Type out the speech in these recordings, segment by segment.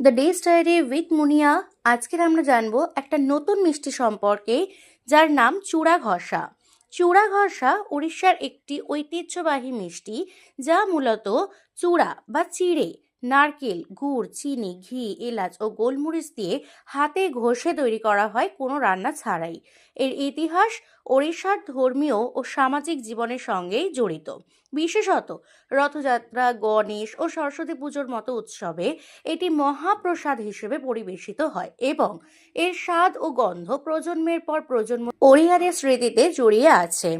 The days diary with মুনিয়া। আজকের আমরা জানবো একটা নতুন মিষ্টি সম্পর্কে, যার নাম চূড়া ঘষা। চূড়া ঘষা উড়িষ্যার একটি ঐতিহ্যবাহী মিষ্টি, যা মূলত চূড়া বা চিড়ে, নারকেল, গুড়, চিনি, ঘি, এলাচ ও গোলমরিচ দিয়ে হাতে ঘষে তৈরি করা হয়, কোনো রান্না ছাড়াই। এর ইতিহাস ওড়িশার ধর্মীয় ও সামাজিক জীবনের সঙ্গেই জড়িত। বিশেষত রথযাত্রা, গণেশ ও সরস্বতী পুজোর মতো উৎসবে এটি মহাপ্রসাদ হিসেবে পরিবেশিত হয় এবং এর স্বাদ ও গন্ধ প্রজন্মের পর প্রজন্ম পরিবারের স্মৃতিতে জড়িয়ে আছে।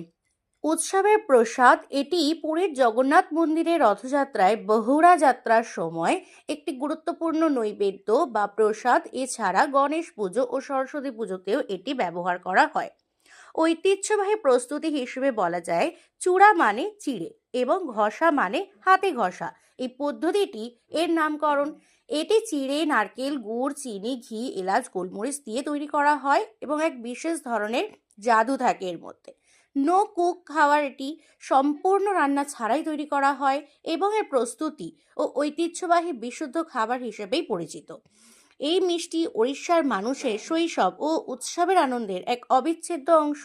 উৎসবের প্রসাদ এটি পুরীর জগন্নাথ মন্দিরে রথযাত্রায় বহুড়া যাত্রার সময় একটি গুরুত্বপূর্ণ নৈবেদ্য বা প্রসাদ। এছাড়া গণেশ পুজো ও সরস্বতী পুজোতেও এটি ব্যবহার করা হয়। ঐতিহ্যবাহী প্রস্তুতি হিসেবে বলা যায়, চূড়া মানে চিড়ে এবং ঘষা মানে হাতে ঘষা। এই পদ্ধতিটি এর নামকরণ। এটি চিড়ে, নারকেল, গুড়, চিনি, ঘি, এলাচ, গোলমরিচ দিয়ে তৈরি করা হয় এবং এক বিশেষ ধরনের জাদু থাকে এর মধ্যে। নো কুক খাবার, এটি সম্পূর্ণ রান্না ছাড়াই তৈরি করা হয় এবং এর প্রস্তুতি ও ঐতিহ্যবাহী বিশুদ্ধ খাবার হিসেবেই পরিচিত। এই মিষ্টি ওড়িশার মানুষের শৈশব ও উৎসবের আনন্দের এক অবিচ্ছেদ্য অংশ।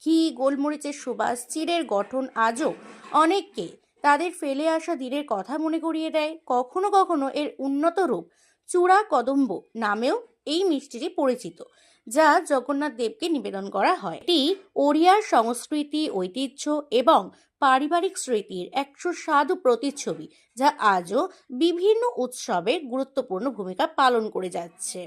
ঘি, গোলমরিচের সুবাস, চিড়ের গঠন আজও অনেককে তাদের ফেলে আসা দিনের কথা মনে করিয়ে দেয়। কখনো কখনো এর উন্নত রূপ চূড়া কদম্ব নামেও এই মিষ্টিটি পরিচিত, যা জগন্নাথ দেবকে নিবেদন করা হয়। এটি ওড়িয়ার সংস্কৃতি, ঐতিহ্য এবং পারিবারিক স্মৃতির এক সুস্বাদু প্রতিচ্ছবি, যা আজও বিভিন্ন উৎসবে গুরুত্বপূর্ণ ভূমিকা পালন করে যাচ্ছে।